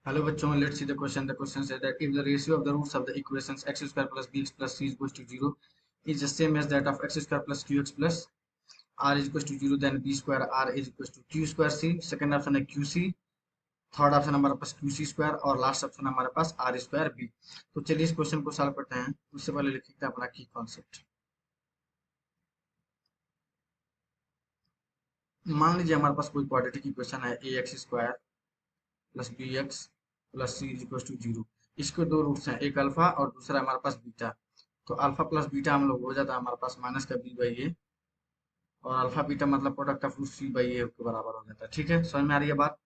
Hello बच्चों, let's see the question. The question says that if the ratio of the roots of the equations x square plus bx plus c is equals to 0 is the same as that of x square plus qx plus r is equals to 0, then b square r is equals to q square c. Second option है qc, third option हमारे पास qc square और last option हमारे पास r square b। तो चलिए इस question को solve करते हैं। उससे पहले लिखते हैं अपना की कॉन्सेप्ट। मान लीजिए हमारे पास कोई क्वाड्रेटिक इक्वेशन है A x square plus B x plus C is equal to 0। इसके दो रूट्स हैं, एक अल्फा और दूसरा हमारे पास बीटा। तो अल्फा प्लस बीटा हम लोग हो जाता है हमारे पास माइनस का बी बाई ए, और अल्फा बीटा मतलब product of root C by A के बराबर हो जाता है। ठीक है, समझ में आ रही है बात।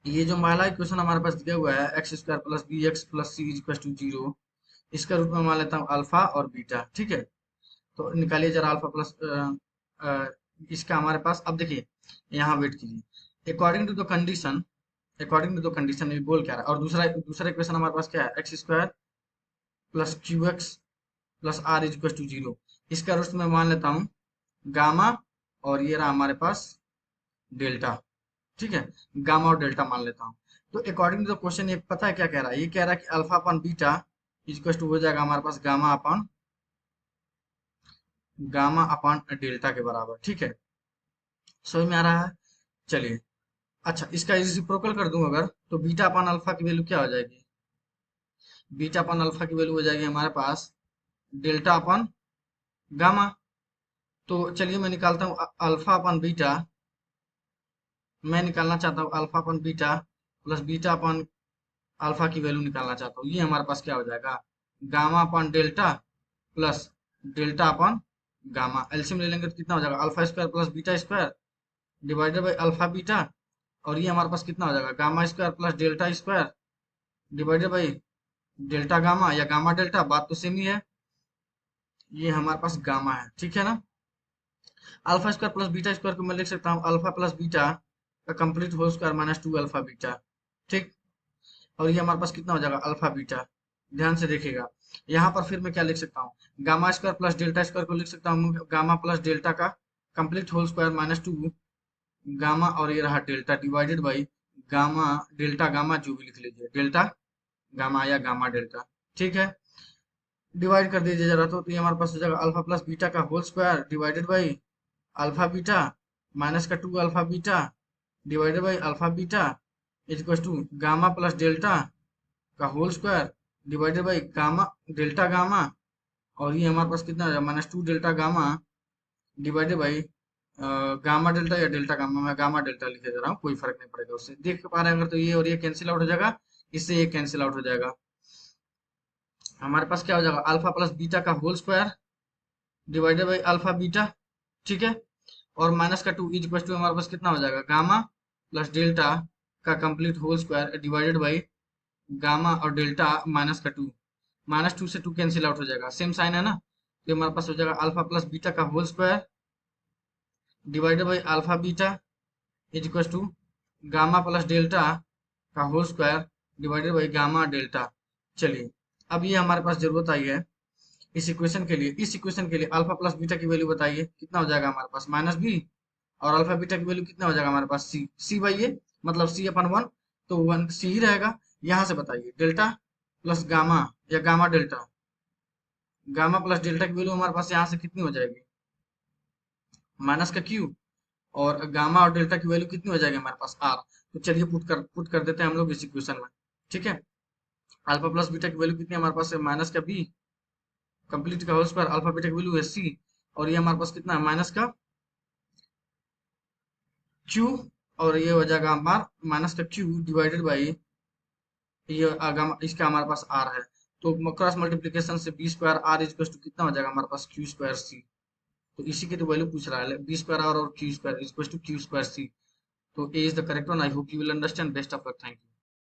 ये जो पहला इक्वेशन हमारे पास दिया हुआ है x square plus B x plus C is equal to 0, इसका रूप में मान लेता हूँ अल्फा और बीटा। ठीक है, तो निकालिए जरा अल्फा प्लस इसका हमारे पास। अब देखिए यहाँ वेट कीजिए, अकॉर्डिंग टू द कंडीशन ये बोल क्या रहा है। और दूसरा दूसरा इक्वेशन हमारे पास क्या है, x square plus q x plus r is equal to 0। इसका रूट में मान लेता हूँ गामा, और ये रहा हमारे पास डेल्टा। ठीक है, गामा और डेल्टा मान लेता हूँ। तो अकॉर्डिंग टू द क्वेश्चन ये पता है क्या कह रहा है, ये कह रहा है कि alpha upon beta is equal to हो जाएगा हमारे पास गामा अपन डेल्टा के बराबर। ठीक है, समझ में आ रहा है। चलिए, अच्छा इसका रेसिप्रोकल कर दूं अगर, तो बीटा अपन अल्फा की वैल्यू क्या हो जाएगी, बीटा अपन अल्फा की वैल्यू हो जाएगी हमारे पास डेल्टा अपन गामा। तो चलिए मैं निकालता हूँ अल्फा अपन बीटा। मैं निकालना चाहता हूँ अल्फा अपन beta plus beta upon alpha की वैल्यू निकालना चाहता हूँ। ये हमारे पास क्या हो जाएगा, gamma upon delta plus delta upon gamma. LCM ले लेंगे तो कितना हो जाएगा, alpha square plus beta square divided by alpha beta, और ये हमारे पास कितना हो जाएगा, gamma square plus delta square divided by delta gamma या गामा डेल्टा। बात तो सेम ही है, ये हमारे पास गामा है। ठीक है ना। Alpha square plus beta square को मैं लिख सकता हूँ अल्फा प्लस बीटा का complete whole square minus 2 alpha beta. ठीक, और ये हमारे पास कितना हो जाएगा, अल्फा बीटा। ध्यान से देखिएगा, यहाँ पर फिर मैं क्या लिख सकता हूँ, gamma square plus delta square को लिख सकता हूँ गामा प्लस डेल्टा का complete whole square minus 2 gamma, और ये रहा delta divided by gamma delta gamma, जो भी लिख लीजिए, डेल्टा गामा या गामा डेल्टा। ठीक है, डिवाइड कर दीजिए जरा, तो ये हमारे पास हो जाएगा अल्फा प्लस बीटा का whole square divided by alpha beta minus का 2 alpha beta divided by alpha beta is equal to gamma plus delta का whole square divided by gamma delta gamma, और ये हमारे पास कितना हो जाएगा, minus 2 delta gamma divided by gamma delta या डेल्टा गामा। मैं गामा डेल्टा लिखे जा रहा हूँ, कोई फर्क नहीं पड़ेगा उससे। देख पा रहे हैं अगर, तो ये और ये कैंसिल आउट हो जाएगा, इससे ये कैंसिल आउट हो जाएगा। हमारे पास क्या हो जाएगा, अल्फा प्लस बीटा का whole square divided by alpha beta. ठीक है, और माइनस का 2 इज इक्वल टू हमारे पास कितना हो जाएगा, गामा प्लस डेल्टा का complete whole square divided by gamma और डेल्टा माइनस का 2। माइनस 2 से 2 कैंसिल आउट हो जाएगा, सेम साइन है ना। तो हमारे पास हो जाएगा अल्फा प्लस बीटा का whole square divided by alpha beta is equal to gamma plus delta का whole square divided by gamma delta. चलिए, अब ये हमारे पास जरूरत आई है इस इक्वेशन के लिए। इस इक्वेशन के लिए अल्फा प्लस बीटा की वैल्यू बताइए कितना हो जाएगा हमारे पास, माइनस बी, और अल्फा बीटा की वैल्यू कितना हो जाएगा हमारे पास, सी। सी बाई ए मतलब सी अपन 1, तो 1 सी ही रहेगा। यहाँ से बताइए डेल्टा प्लस गामा या gamma delta, gamma plus delta की वैल्यू हमारे पास यहाँ से कितनी हो जाएगी, माइनस का क्यू, और गामा और डेल्टा की वैल्यू कितनी हो जाएगी हमारे पास, आर। तो चलिए पुट कर देते हैं हम लोग इस इक्वेशन में। ठीक है, अल्फा प्लस बीटा की वैल्यू कितनी हमारे पास है, माइनस का बी कंप्लीट का होल स्क्वायर, अल्फा बीटा की वैल्यू है सी, और ये हमारे पास कितना है, माइनस का क्यू, और ये हो जाएगा हमारा माइनस का क्यू डिवाइडेड बाई ये इसका हमारे पास आर है। तो क्रॉस मल्टीप्लीकेशन से b square r is to कितना हो जाएगा हमारे पास, क्यू स्क्वायर सी। तो इसी की तो वैल्यू पूछ रहा है, बी स्क्वायर आर और Q square is to Q square C. तो A is the correct one. I hope you will understand. Best of luck, thank you.